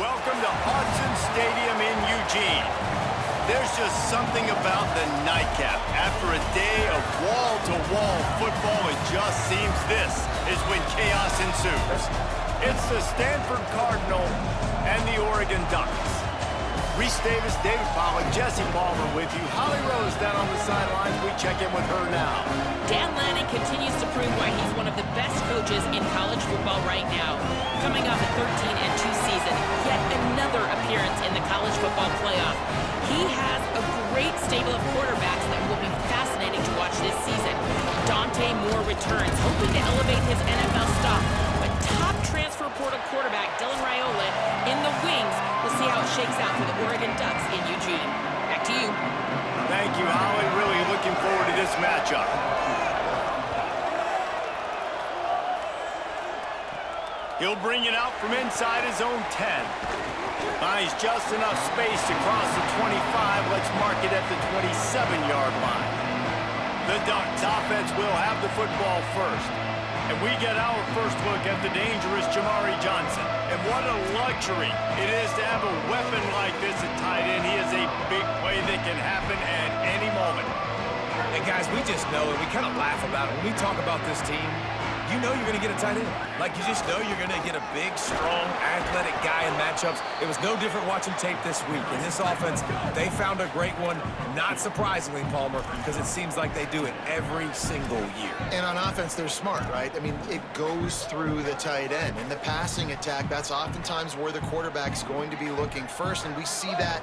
welcome to Autzen Stadium in Eugene. There's just something about the nightcap. After a day of wall-to-wall football, it just seems this is when chaos ensues. It's the Stanford Cardinal and the Oregon Ducks. Reese Davis, David Pollack, Jesse Palmer with you. Holly Rose down on the sidelines. We check in with her now. Dan Lanning continues to prove why he's one of the best coaches in college football right now. Coming off a 13-2 season, yet another appearance in the college football playoff. He has a great stable of quarterbacks that will be fascinating to watch this season. Dante Moore returns, hoping to elevate his NFL stock. But top transfer portal quarterback Dylan Raiola in the wings. We'll see how it shakes out for the Oregon Ducks in Eugene. Back to you. Thank you, Holly. Really looking forward to this matchup. He'll bring it out from inside his own 10. Finds just enough space to cross the 25. Let's mark it at the 27-yard line. The Ducks offense will have the football first. And we get our first look at the dangerous Jamari Johnson. And what a luxury it is to have a weapon like this at tight end. He is a big play that can happen at any moment. And guys, we just know, and we kind of laugh about it, when we talk about this team, you know you're going to get a tight end. Like, you just know you're going to get a big, strong, athletic guy in matchups. It was no different watching tape this week. In this offense, they found a great one, not surprisingly, Palmer, because it seems like they do it every single year. And on offense, they're smart, right? I mean, it goes through the tight end. In the passing attack, that's oftentimes where the quarterback's going to be looking first, and we see that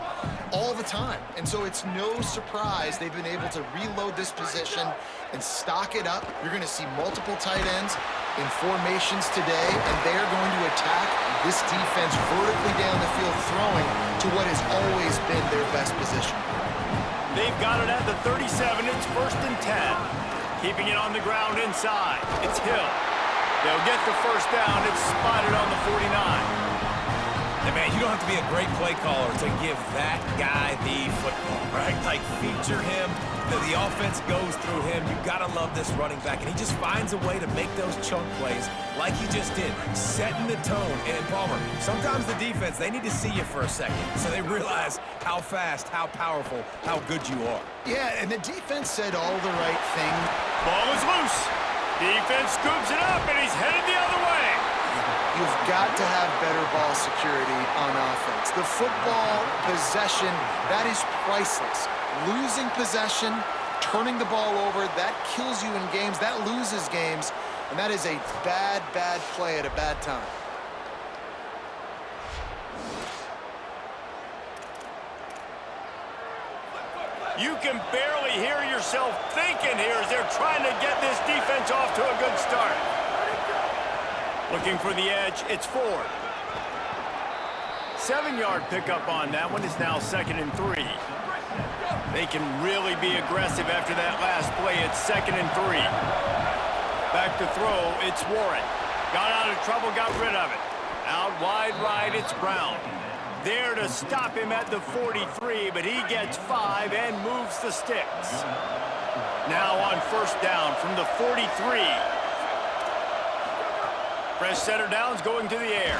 all the time. And so it's no surprise they've been able to reload this position and stock it up. You're going to see multiple tight ends in formations today, and they're going to attack this defense vertically down the field, throwing to what has always been their best position. They've got it at the 37. It's 1st and 10. Keeping it on the ground inside. It's Hill. They'll get the first down. It's spotted on the 49. And man, you don't have to be a great play caller to give that guy the football, right? Like, feature him. The offense goes through him. You've got to love this running back. And he just finds a way to make those chunk plays like he just did, setting the tone. And Palmer, sometimes the defense, they need to see you for a second so they realize how fast, how powerful, how good you are. Yeah, and the defense said all the right things. Ball is loose. Defense scoops it up, and he's headed the other way. You've got to have better ball security on offense. The football possession, that is priceless. Losing possession, turning the ball over, that kills you in games, that loses games, and that is a bad, bad play at a bad time. You can barely hear yourself thinking here as they're trying to get this defense off to a good start. Looking for the edge, it's Ford. 7-yard pickup on that one. Is now 2nd and 3. They can really be aggressive after that last play. It's 2nd and 3. Back to throw, it's Warren. Got out of trouble, got rid of it. Out wide right, it's Brown. There to stop him at the 43, but he gets 5 and moves the sticks. Now on 1st down from the 43. Fresh center downs going to the air.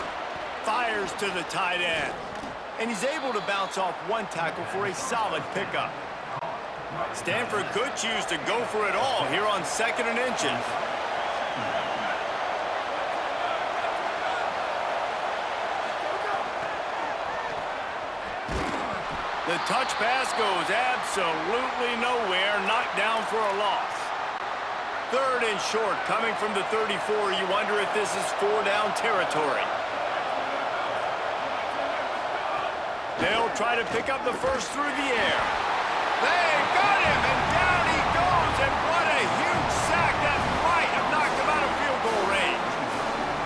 Fires to the tight end. And he's able to bounce off one tackle for a solid pickup. Stanford could choose to go for it all here on 2nd and inches. The touch pass goes absolutely nowhere, knocked down for a loss. 3rd and short, coming from the 34. You wonder if this is 4-down territory. They'll try to pick up the first through the air. They got him, and down he goes, and what a huge sack that might have knocked him out of field goal range.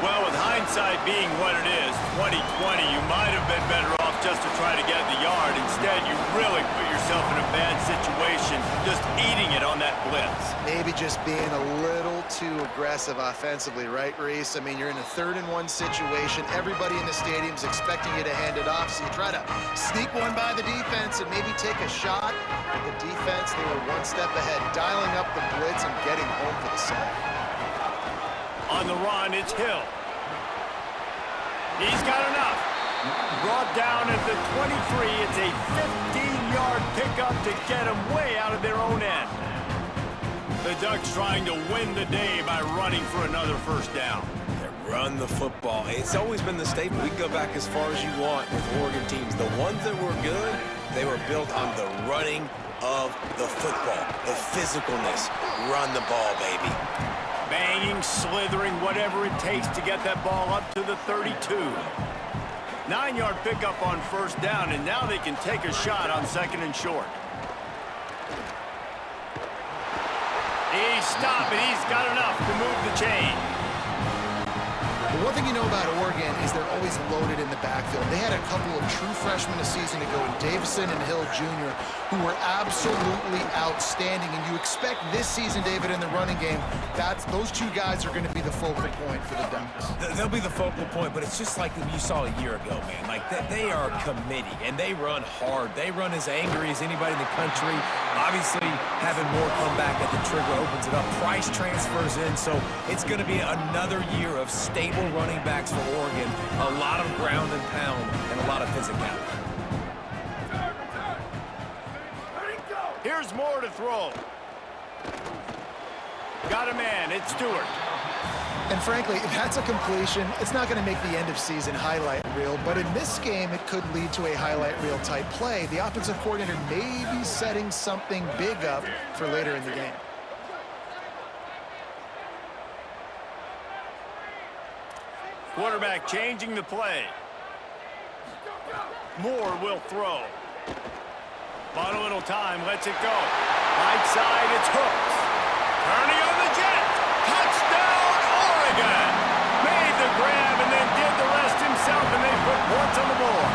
Well, with hindsight being what it is, 2020, you might have been better off just to try to get the yard. Instead, you really put yourself in a bad situation, just eating it on that blitz. Maybe just being a little too aggressive offensively, right, Reese? I mean, you're in a 3rd and 1 situation. Everybody in the stadium's expecting you to hand it off, so you try to sneak one by the defense and maybe take a shot. But the defense, they were one step ahead, dialing up the blitz and getting home for the sack. On the run, it's Hill. He's got enough. Brought down at the 23. It's a 15-yard pickup to get them way out of their own end. The Ducks trying to win the day by running for another first down. They run the football. It's always been the staple. We can go back as far as you want with Oregon teams. The ones that were good, they were built on the running of the football, the physicalness. Run the ball, baby. Banging, slithering, whatever it takes to get that ball up to the 32. 9-yard pickup on first down, and now they can take a shot on second and short. He's stopping. He's got enough to move the chain. But one thing you know about Oregon is they're always loaded in the backfield. They had a couple of true freshmen a season ago in Davison and Hill Jr. who were absolutely outstanding. And you expect this season, David, in the running game, those two guys are going to be the focal point for the Ducks. They'll be the focal point, but it's just like you saw a year ago, man. Like, they are committed, and they run hard. They run as angry as anybody in the country. Obviously, having more come back at the trigger opens it up. Price transfers in, so it's going to be another year of stable running backs for Oregon. A lot of ground and pound and a lot of physicality. Here's more to throw. Got a man. It's Stewart. And frankly, if that's a completion, it's not going to make the end of season highlight reel. But in this game, it could lead to a highlight reel type play. The offensive coordinator may be setting something big up for later in the game. Quarterback changing the play. Moore will throw. Bought a little time, lets it go. Right side, it's Hooks. Turning on the jet. Touchdown, Oregon. Made the grab and then did the rest himself, and they put points on the board.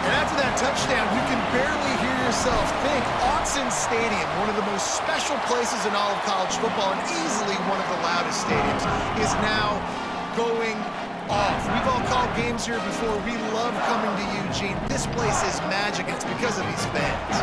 And after that touchdown, you can barely hear yourself think. Autzen Stadium, one of the most special places in all of college football and easily one of the loudest stadiums, is now going off. We've all called games here before. We love coming to Eugene. This place is magic, and it's because of these fans.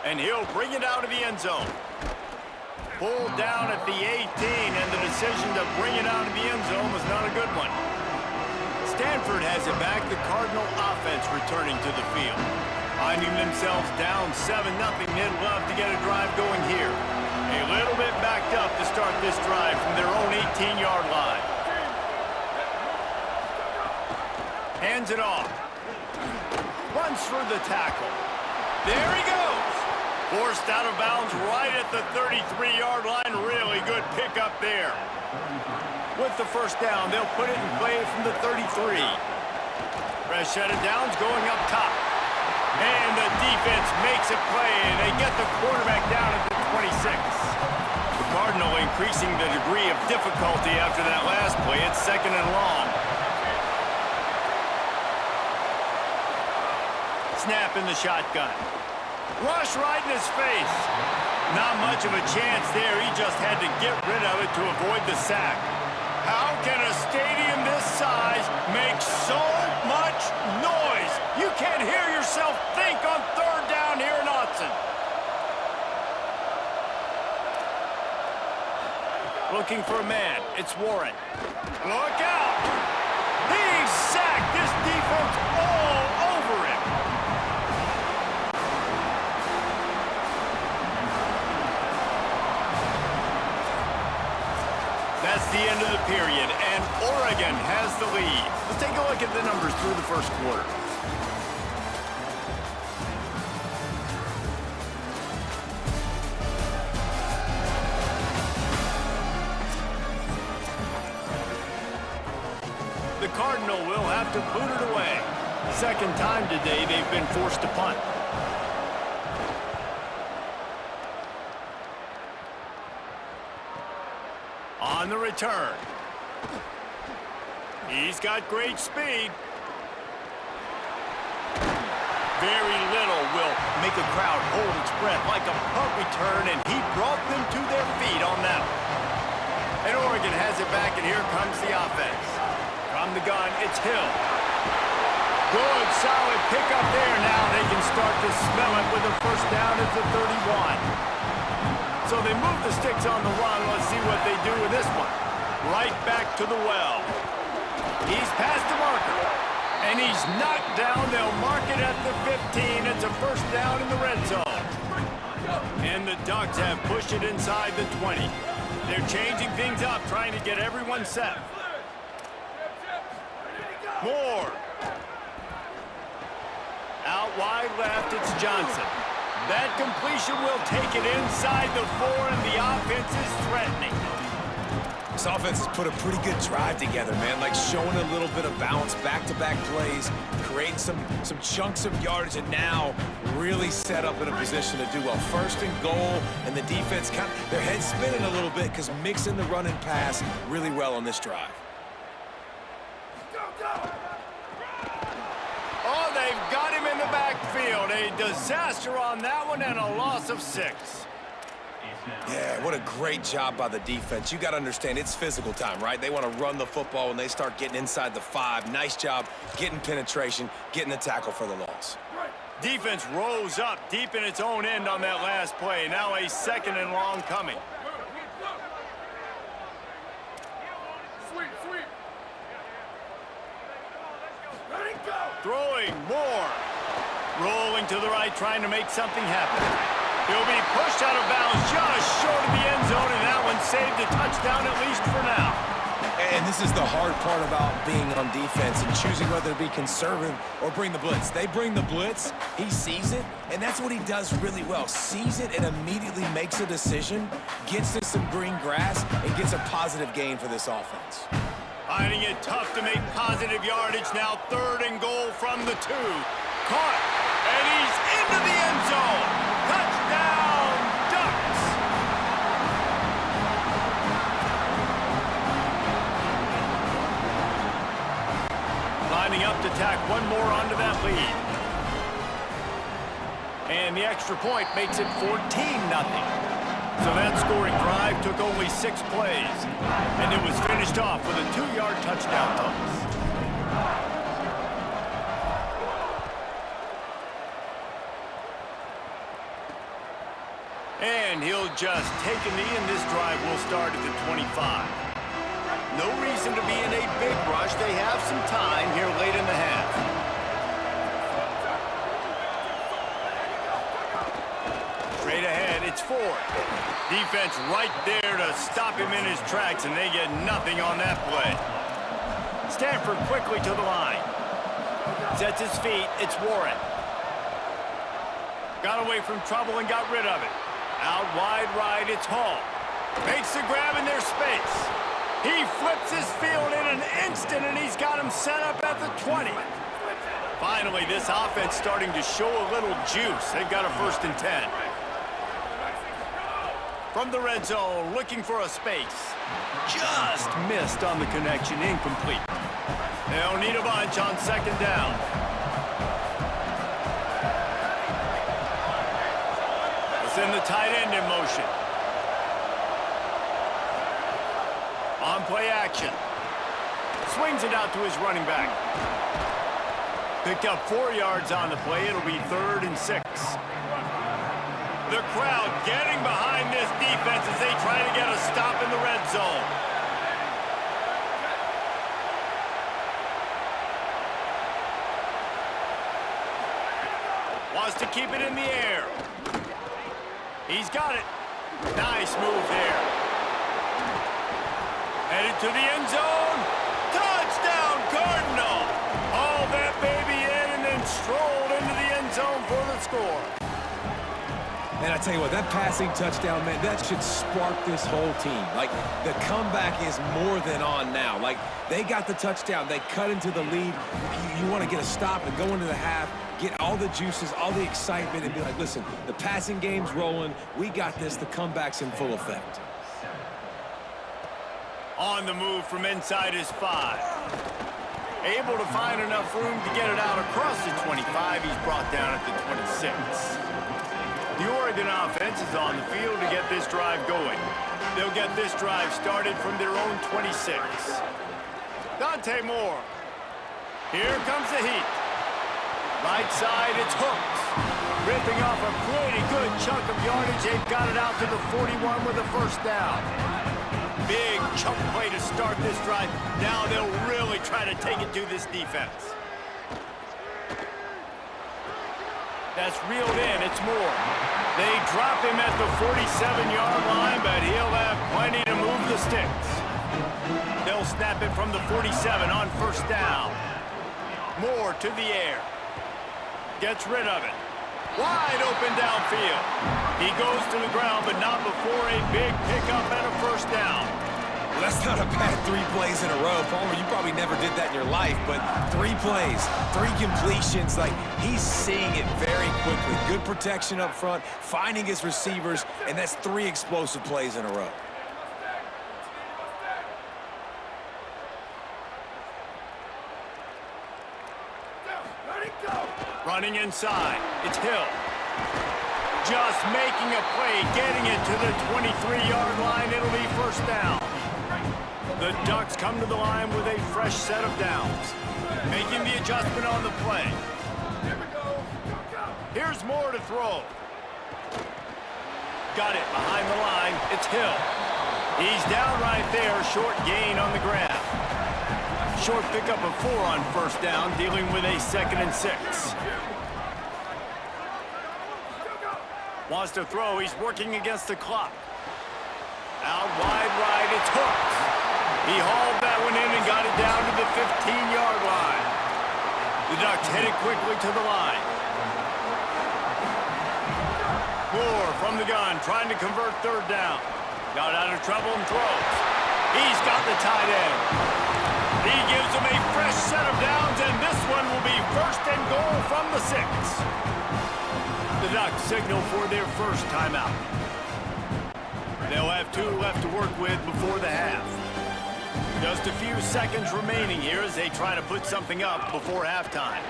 And he'll bring it out of the end zone. Pulled down at the 18, and the decision to bring it out of the end zone was not a good one. Stanford has it back. The Cardinal offense returning to the field. Finding themselves down 7-0, they'd love to get a drive going here. A little bit backed up to start this drive from their own 18-yard line. Hands it off. Runs through the tackle. There he goes. Forced out of bounds right at the 33-yard line. Really good pickup there. With the first down, they'll put it in play from the 33. Fresh set of downs going up top. And the defense makes a play, and they get the quarterback down at the 26. The Cardinal increasing the degree of difficulty after that last play. It's second and long. Snap in the shotgun. Rush right in his face. Not much of a chance there. He just had to get rid of it to avoid the sack. How can a stadium this size make so much noise? You can't hear yourself think on third down here in Autzen. Looking for a man. It's Warren. Look out! He's sacked. This defense all over him. That's the end of the period, and Oregon has the lead. Let's take a look at the numbers through the first quarter. The Cardinal will have to boot it away. Second time today they've been forced to punt. On the return. He's got great speed. Very little will make a crowd hold its breath like a punt return, and he brought them to their feet on that one. And Oregon has it back, and here comes the offense. From the gun, it's Hill. Good, solid pickup there. Now they can start to smell it with a first down at the 31. So they move the sticks on the run. Let's see what they do with this one. Right back to the well. He's past the marker. And he's knocked down. They'll mark it at the 15. It's a first down in the red zone. And the Ducks have pushed it inside the 20. They're changing things up, trying to get everyone set. Moore. Out wide left, it's Johnson. That completion will take it inside the 4, and the offense is threatening. This offense has put a pretty good drive together, man. Like showing a little bit of balance, back-to-back plays, creating some chunks of yardage, and now really set up in a position to do well. First and goal, and the defense their heads spinning a little bit because mixing the run and pass really well on this drive. Oh, they've got him in the backfield. A disaster on that one and a loss of 6. Yeah, what a great job by the defense. You got to understand, it's physical time, right? They want to run the football when they start getting inside the 5. Nice job getting penetration, getting the tackle for the loss. Defense rose up deep in its own end on that last play. Now a 2nd and long coming. Throwing Moore. Rolling to the right, trying to make something happen. He'll be pushed out of bounds just short of the end zone, and that one saved a touchdown at least for now. And this is the hard part about being on defense and choosing whether to be conservative or bring the blitz. They bring the blitz, he sees it, and that's what he does really well. Sees it and immediately makes a decision, gets to some green grass, and gets a positive gain for this offense. Finding it tough to make positive yardage. Now 3rd and goal from the 2. Caught, and he's into the end zone. Touchdown, Ducks! Lining up to tack one more onto that lead. And the extra point makes it 14-0. So that scoring drive took only 6 plays, and it was finished off with a 2-yard touchdown toss. And he'll just take a knee, and this drive will start at the 25. No reason to be in a big rush. They have some time here late in the half. Straight ahead, it's Ford. Defense right there to stop him in his tracks, and they get nothing on that play. Stanford quickly to the line. Sets his feet, it's Warren. Got away from trouble and got rid of it. Out wide right, it's Hall. Makes the grab in their space. He flips his field in an instant, and he's got him set up at the 20. Finally, this offense starting to show a little juice. They've got a 1st and 10. From the red zone, looking for a space. Just missed on the connection, incomplete. They'll need a bunch on 2nd down. Let's send the tight end in motion. On play action. Swings it out to his running back. Picked up 4 yards on the play. It'll be 3rd and 6. The crowd getting behind this defense as they try to get a stop in the red zone. Wants to keep it in the air. He's got it. Nice move there. Headed to the end zone. Touchdown, Cardinal. Haul that baby in and then strolled into the end zone for the score. And I tell you what, that passing touchdown, man, that should spark this whole team. Like, the comeback is more than on now. Like, they got the touchdown. They cut into the lead. You want to get a stop and go into the half, get all the juices, all the excitement, and be like, listen, the passing game's rolling. We got this. The comeback's in full effect. On the move from inside his 5. Able to find enough room to get it out across the 25. He's brought down at the 26. The Oregon offense is on the field to get this drive going. They'll get this drive started from their own 26. Dante Moore. Here comes the heat. Right side, it's Hooks. Ripping off a pretty good chunk of yardage. They've got it out to the 41 with a first down. Big chunk play to start this drive. Now they'll really try to take it to this defense. That's reeled in. It's Moore. They drop him at the 47-yard line, but he'll have plenty to move the sticks. They'll snap it from the 47 on first down. Moore to the air. Gets rid of it. Wide open downfield. He goes to the ground, but not before a big pickup and a first down. Well, that's not a bad 3 plays in a row. Palmer, you probably never did that in your life, but 3 plays, 3 completions. Like, he's seeing it very quickly. Good protection up front, finding his receivers, and that's 3 explosive plays in a row. Running inside, it's Hill. Just making a play, getting it to the 23-yard line. It'll be first down. The Ducks come to the line with a fresh set of downs. Making the adjustment on the play. Here's Moore to throw. Got it behind the line. It's Hill. He's down right there. Short gain on the grab. Short pickup of 4 on first down, dealing with a 2nd and 6. Wants to throw. He's working against the clock. Out wide right. It's Hooks. He hauled that one in and got it down to the 15-yard line. The Ducks headed quickly to the line. Moore from the gun, trying to convert third down. Got out of trouble and throws. He's got the tight end. He gives him a fresh set of downs, and this one will be first and goal from the 6. The Ducks signal for their first timeout. They'll have 2 left to work with before the half. Just a few seconds remaining here as they try to put something up before halftime.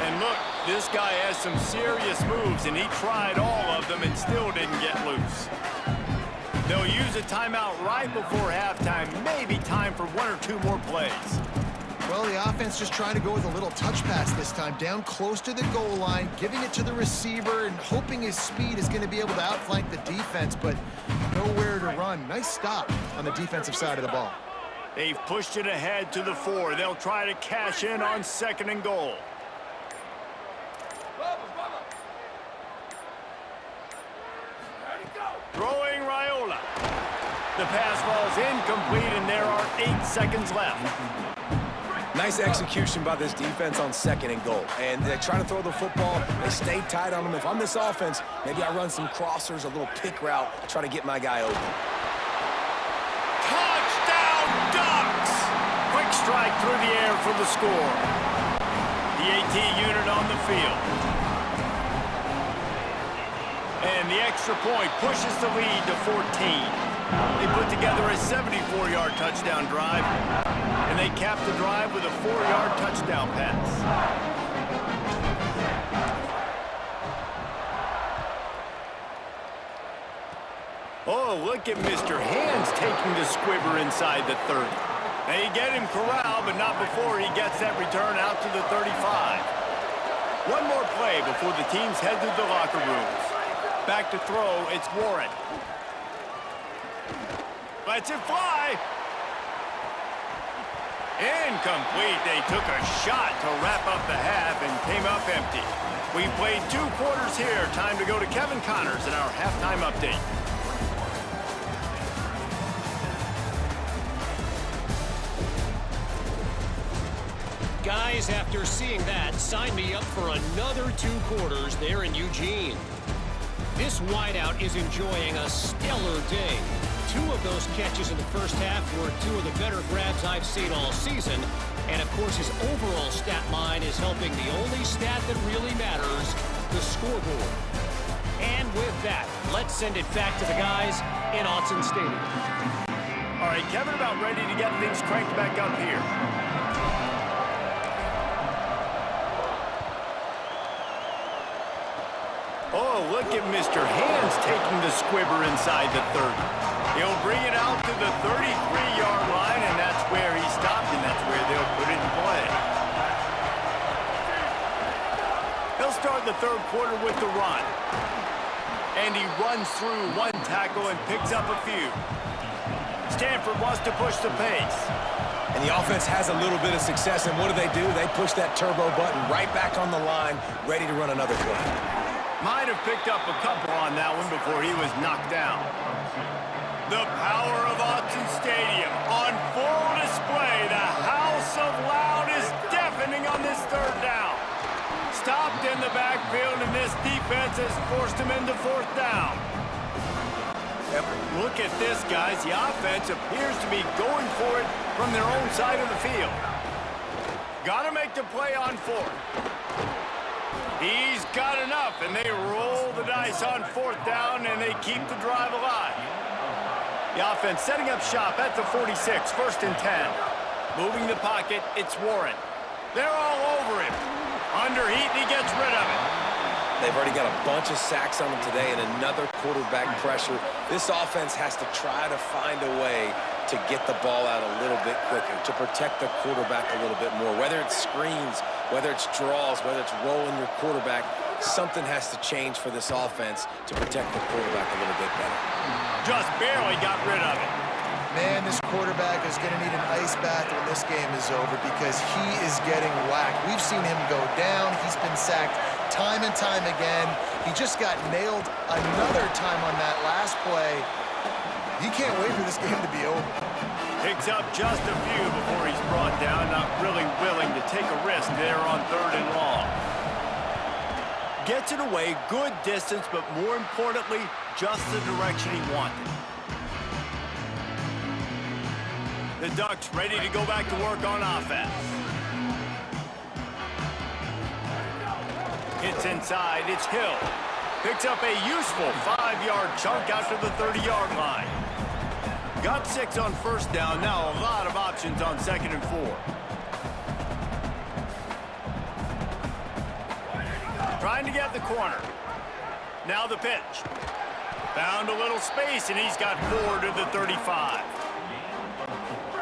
And look, this guy has some serious moves, and he tried all of them and still didn't get loose. They'll use a timeout right before halftime. Maybe time for 1 or 2 more plays. Well, the offense just trying to go with a little touch pass this time, down close to the goal line, giving it to the receiver and hoping his speed is going to be able to outflank the defense, but nowhere to run. Nice stop on the defensive side of the ball. They've pushed it ahead to the 4. They'll try to cash in on 2nd and goal. Throwing Raiola. The pass falls incomplete, and there are 8 seconds left. Nice execution by this defense on 2nd and goal. And they try to throw the football. They stay tight on them. If I'm this offense, maybe I run some crossers, a little pick route, try to get my guy open. Touchdown, Ducks! Quick strike through the air for the score. The AT unit on the field. And the extra point pushes the lead to 14. They put together a 74-yard touchdown drive, and they capped the drive with a 4-yard touchdown pass. Oh, look at Mr. Hands taking the squibber inside the 30. They get him corralled, but not before he gets that return out to the 35. One more play before the teams head to the locker rooms. Back to throw, it's Warren. Lets it fly. Incomplete. They took a shot to wrap up the half and came up empty. We've played 2 quarters here. Time to go to Kevin Connors in our halftime update. Guys, after seeing that, sign me up for another 2 quarters there in Eugene. This wideout is enjoying a stellar day. 2 of those catches in the first half were 2 of the better grabs I've seen all season. And, of course, his overall stat line is helping the only stat that really matters, the scoreboard. And with that, let's send it back to the guys in Autzen Stadium. All right, Kevin, about ready to get things cranked back up here. Oh, look at Mr. Hands taking the squibber inside the 30. He'll bring it out to the 33-yard line, and that's where he stopped, and that's where they'll put it in play. the third quarter with the run. And he runs through one tackle and picks up a few. Stanford wants to push the pace. And the offense has a little bit of success, and what do? They push that turbo button right back on the line, ready to run another play. Might have picked up a couple on that one before he was knocked down. The power of Autzen Stadium on full display. The house of loud is deafening on this third down. Stopped in the backfield, and this defense has forced him into fourth down. Yep. Look at this, guys. The offense appears to be going for it from their own side of the field. Got to make the play on fourth. He's got enough, and they roll the dice on fourth down, and they keep the drive alive. The offense setting up shop at the 46, first and 10. Moving the pocket, it's Warren. They're all over him. Under heat, and he gets rid of it. They've already got a bunch of sacks on them today and another quarterback pressure. This offense has to try to find a way to get the ball out a little bit quicker, to protect the quarterback a little bit more. Whether it's screens, whether it's draws, whether it's rolling your quarterback, something has to change for this offense to protect the quarterback a little bit better. Just barely got rid of it. Man, this quarterback is going to need an ice bath when this game is over because he is getting whacked. We've seen him go down. He's been sacked time and time again. He just got nailed another time on that last play. He can't wait for this game to be over. Picks up just a few before he's brought down, not really willing to take a risk there on third and long. Gets it away, good distance, but more importantly, just the direction he wanted. The Ducks ready to go back to work on offense. Hits inside, it's Hill. Picks up a useful 5-yard chunk out to the 30-yard line. Got 6 on first down, now a lot of options on second and 4. Trying to get the corner. Now the pitch. Found a little space, and he's got 4 to the 35.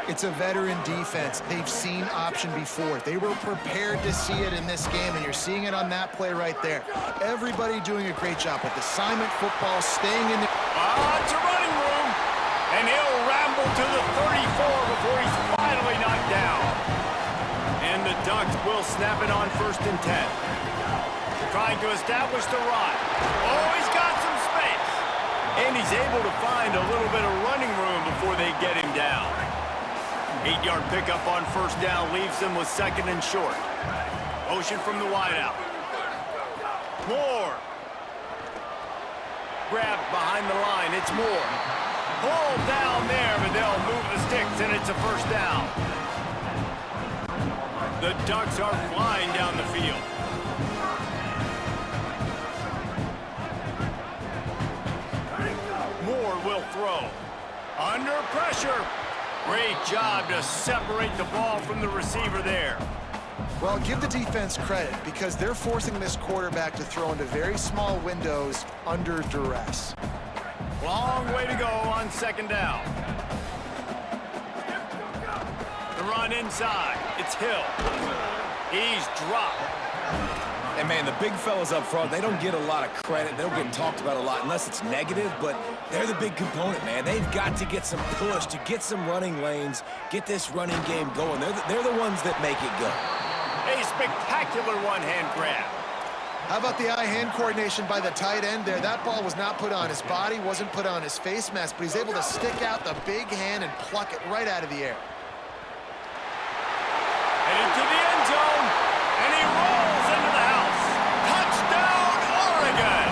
It's a veteran defense. They've seen option before. They were prepared to see it in this game, and you're seeing it on that play right there. Everybody doing a great job with assignment football, staying in the... It's a running room, and he'll ramble to the 34 before he's finally knocked down. And the Ducks will snap it on first and 10. Trying to establish the run. Oh, he's got some space. And he's able to find a little bit of running room before they get him down. 8-yard pickup on first down leaves them with second and short. Motion from the wideout. Moore. Grabbed behind the line. It's Moore. Pulled down there, but they'll move the sticks, and it's a first down. The Ducks are flying down the field. Moore will throw. Under pressure. Great job to separate the ball from the receiver there. Well, give the defense credit because they're forcing this quarterback to throw into very small windows under duress. Long way to go on second down. The run inside. It's Hill. He's dropped. And, man, the big fellas up front, they don't get a lot of credit. They don't get talked about a lot unless it's negative, but they're the big component, man. They've got to get some push, to get some running lanes, get this running game going. They're the ones that make it go. A spectacular one-hand grab. How about the eye-hand coordination by the tight end there? That ball was not put on his body, wasn't put on his face mask, but he's able to stick out the big hand and pluck it right out of the air. Headed to the end zone, and he rolls into the house. Touchdown, Oregon!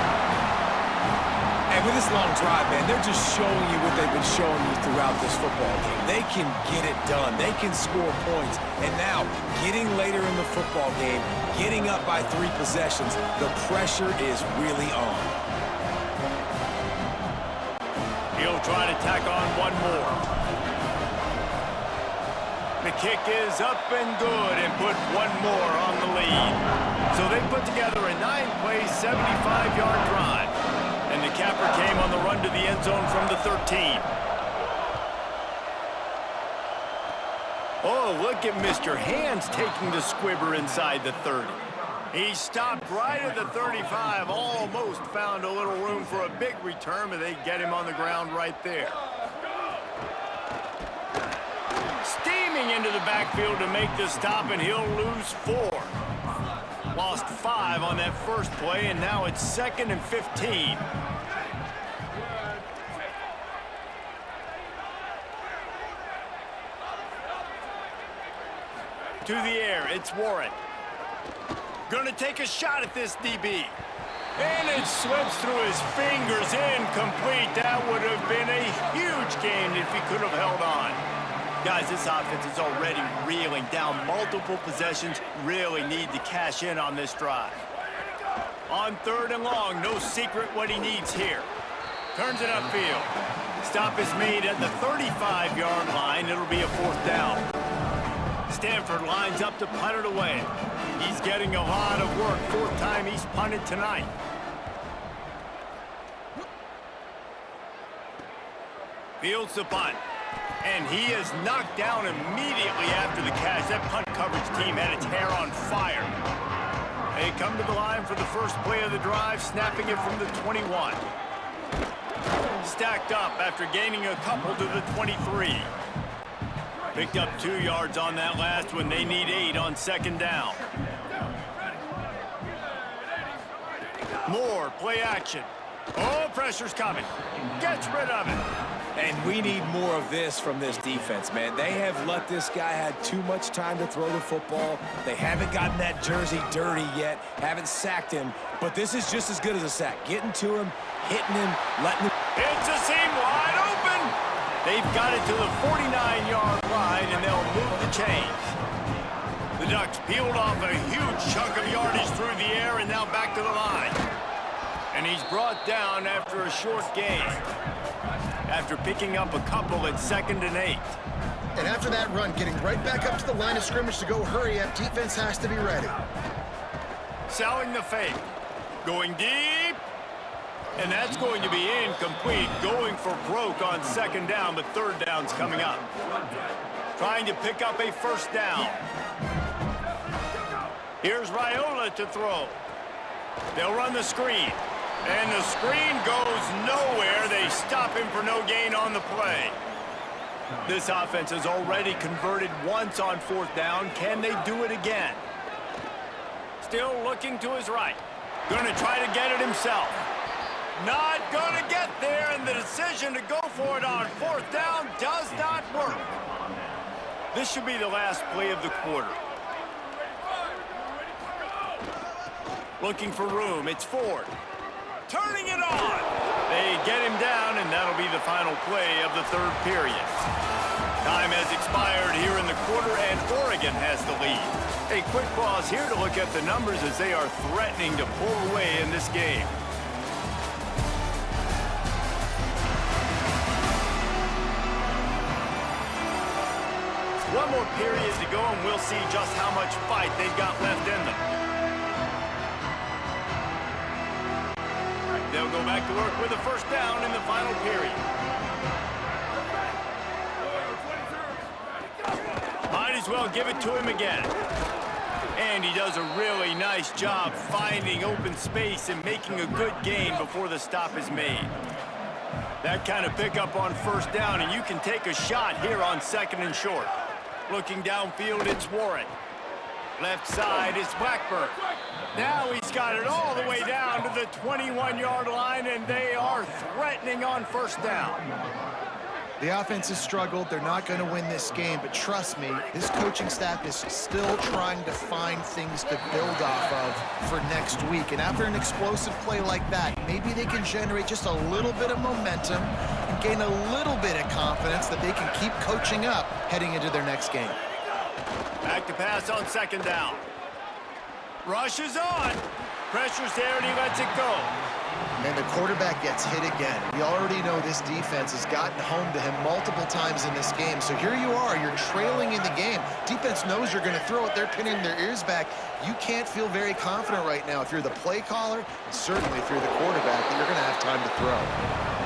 And with this long drive, man, they're just showing you what they've been showing you throughout this football game. They can get it done. They can score points. And now, getting later in the football game, getting up by 3 possessions, the pressure is really on. He'll try to tack on one more. The kick is up and good and put one more on the lead. So they put together a 9-play, 75-yard drive. And the capper came on the run to the end zone from the 13. Oh, look at Mr. Hands taking the squibber inside the 30. He stopped right at the 35, almost found a little room for a big return, but they get him on the ground right there. Steaming into the backfield to make the stop, and he'll lose 4. Lost 5 on that first play, and now it's 2nd and 15. To the air, it's Warren. Gonna take a shot at this DB. And it slips through his fingers, incomplete. That would have been a huge gain if he could have held on. Guys, this offense is already reeling down multiple possessions. Really need to cash in on this drive. On 3rd and long, no secret what he needs here. Turns it upfield. Stop is made at the 35-yard line. It'll be a 4th down. Stanford lines up to punt it away. He's getting a lot of work. 4th time he's punted tonight. Fields the punt. And he is knocked down immediately after the catch. That punt coverage team had its hair on fire. They come to the line for the first play of the drive, snapping it from the 21. Stacked up after gaining a couple to the 23. Picked up 2 yards on that last one. They need 8 on 2nd down. Moore, play action. Oh, pressure's coming. Gets rid of it. And we need more of this from this defense, man. They have let this guy have too much time to throw the football. They haven't gotten that jersey dirty yet, haven't sacked him, but this is just as good as a sack. Getting to him, hitting him, letting him... It's a seam wide open. They've got it to the 49-yard line, and they'll move the chains. The Ducks peeled off a huge chunk of yardage through the air, and now back to the line. And he's brought down after a short gain, after picking up a couple at 2nd and 8. And after that run, getting right back up to the line of scrimmage to go hurry up, defense has to be ready. Selling the fake. Going deep. And that's going to be incomplete. Going for broke on 2nd down, but 3rd down's coming up. Trying to pick up a 1st down. Here's Raiola to throw. They'll run the screen. And the screen goes nowhere. They stop him for no gain on the play. This offense has already converted once on 4th down. Can they do it again? Still looking to his right. Gonna try to get it himself. Not gonna get there, and the decision to go for it on 4th down does not work. This should be the last play of the quarter. Looking for room. It's Ford. Turning it on. They get him down, and that'll be the final play of the 3rd period. Time has expired here in the quarter, and Oregon has the lead. A quick pause here to look at the numbers as they are threatening to pull away in this game. One more period to go, and we'll see just how much fight they've got left in them. They'll go back to work with a 1st down in the final period. Might as well give it to him again. And he does a really nice job finding open space and making a good gain before the stop is made. That kind of pickup on 1st down, and you can take a shot here on 2nd and short. Looking downfield, it's Warren. Left side is Blackburn. Now he's got it all the way down to the 21-yard line, and they are threatening on 1st down. The offense has struggled. They're not going to win this game, but trust me, this coaching staff is still trying to find things to build off of for next week. And after an explosive play like that, maybe they can generate just a little bit of momentum and gain a little bit of confidence that they can keep coaching up heading into their next game. Back to pass on 2nd down. Rush is on. Pressure's there, and he lets it go. And the quarterback gets hit again. We already know this defense has gotten home to him multiple times in this game. So here you are, you're trailing in the game. Defense knows you're going to throw it. They're pinning their ears back. You can't feel very confident right now if you're the play caller, and certainly if you're the quarterback, that you're going to have time to throw.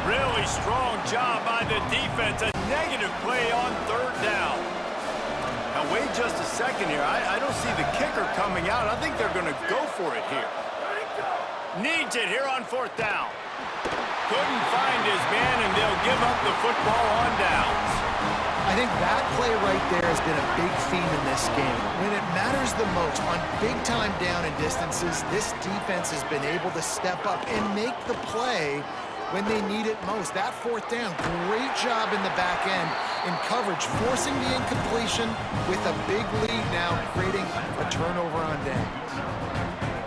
Really strong job by the defense. A negative play on 3rd down. Now, wait just a second here. I don't see the kicker coming out. I think they're going to go for it here. Needs it here on 4th down. Couldn't find his man, and they'll give up the football on downs. I think that play right there has been a big theme in this game. When it matters the most, on big-time down and distances, this defense has been able to step up and make the play when they need it most. That 4th down, great job in the back end in coverage, forcing the incompletion with a big lead now, creating a turnover on downs.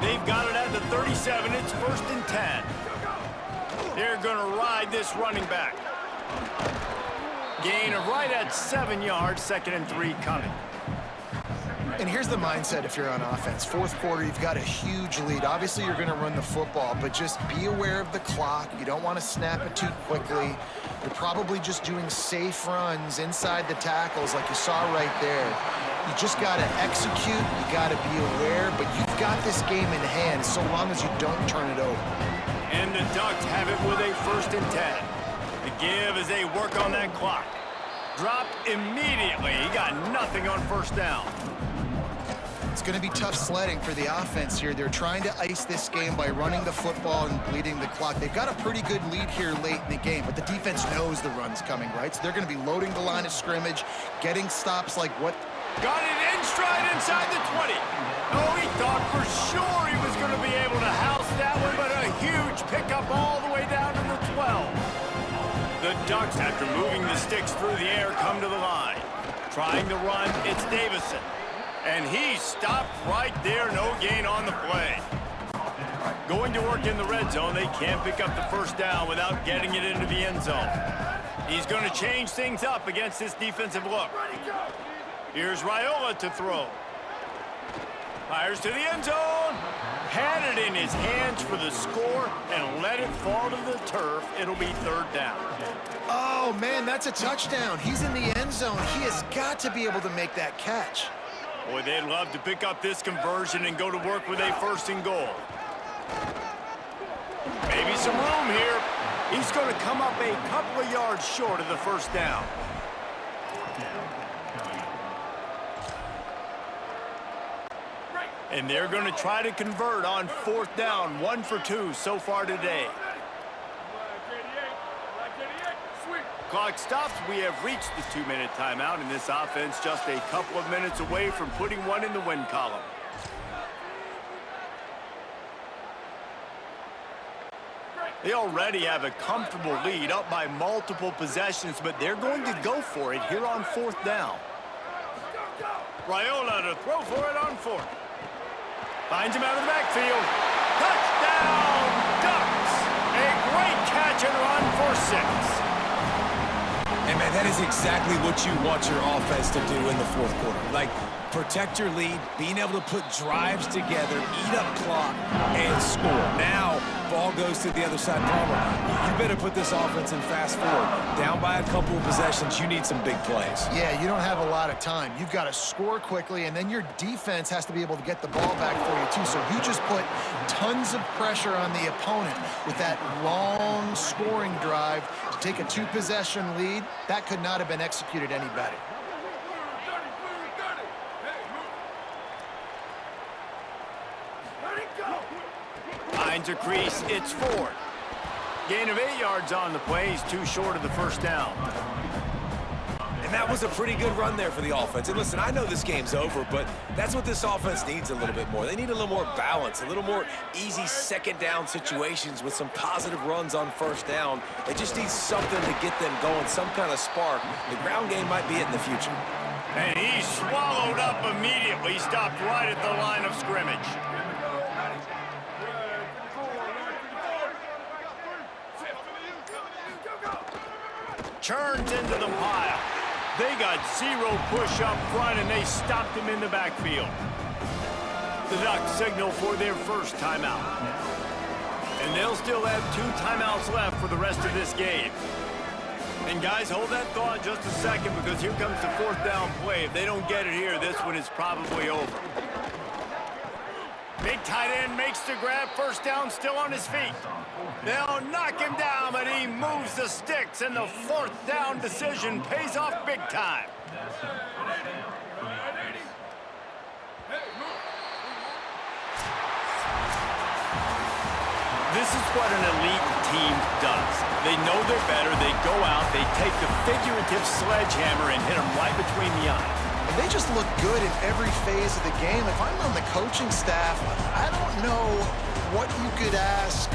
They've got it at the 37. It's 1st and 10. They're going to ride this running back. Gain of right at 7 yards, 2nd and 3 coming. And here's the mindset if you're on offense. 4th quarter, you've got a huge lead. Obviously, you're going to run the football, but just be aware of the clock. You don't want to snap it too quickly. You're probably just doing safe runs inside the tackles like you saw right there. You just got to execute. You got to be aware, but you've got this game in hand so long as you don't turn it over. And the Ducks have it with a 1st and 10. The give as they work on that clock. Dropped immediately. He got nothing on 1st down. It's going to be tough sledding for the offense here. They're trying to ice this game by running the football and bleeding the clock. They've got a pretty good lead here late in the game, but the defense knows the run's coming, right? So they're going to be loading the line of scrimmage, getting stops like what... Got it in stride inside the 20. Oh, he thought for sure he was going to be able to house that one, but a huge pickup all the way down to the 12. The Ducks, after moving the sticks through the air, come to the line. Trying to run, it's Davison. And he stopped right there, no gain on the play. Going to work in the red zone, they can't pick up the 1st down without getting it into the end zone. He's going to change things up against this defensive look. Here's Raiola to throw. Fires to the end zone. Had it in his hands for the score and let it fall to the turf. It'll be 3rd down. Oh, man, that's a touchdown. He's in the end zone. He has got to be able to make that catch. Boy, they'd love to pick up this conversion and go to work with a 1st and goal. Maybe some room here. He's going to come up a couple of yards short of the 1st down. And they're going to try to convert on 4th down. 1 for 2 so far today. Clock stops. We have reached the 2-minute timeout, and this offense just a couple of minutes away from putting one in the win column. They already have a comfortable lead, up by multiple possessions, but they're going to go for it here on 4th down. Raiola to throw for it on 4th. Finds him out of the backfield. Touchdown, Ducks! A great catch and run for 6. And, man, that is exactly what you want your offense to do in the 4th quarter. Like, protect your lead, being able to put drives together, eat up clock, and score. Now, ball goes to the other side. Palmer, you better put this offense in fast forward. Down by a couple of possessions, you need some big plays. Yeah, you don't have a lot of time. You've got to score quickly, and then your defense has to be able to get the ball back for you, too. So you just put tons of pressure on the opponent with that long scoring drive to take a 2-possession lead. That could not have been executed any better. Finds a crease, it's 4. Gain of 8 yards on the play. He's too short of the 1st down. And that was a pretty good run there for the offense. And listen, I know this game's over, but that's what this offense needs a little bit more. They need a little more balance, a little more easy 2nd down situations with some positive runs on 1st down. They just need something to get them going, some kind of spark. The ground game might be it in the future. And he swallowed up immediately, stopped right at the line of scrimmage. Churns into the pile. They got 0 push up front, and they stopped him in the backfield. The Ducks signal for their 1st timeout. And they'll still have 2 timeouts left for the rest of this game. And guys, hold that thought just a second, because here comes the 4th down play. If they don't get it here, this one is probably over. Big tight end makes the grab. 1st down, still on his feet. They'll knock him down, but he moves the sticks, and the fourth down decision pays off big time. This is what an elite team does. They know they're better. They go out, they take the figurative sledgehammer and hit them right between the eyes. And they just look good in every phase of the game. If I'm on the coaching staff, I don't know what you could ask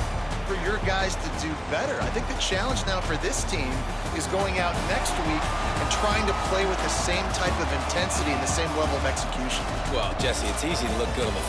for your guys to do better. I think the challenge now for this team is going out next week and trying to play with the same type of intensity and the same level of execution. Well, Jesse, it's easy to look good on the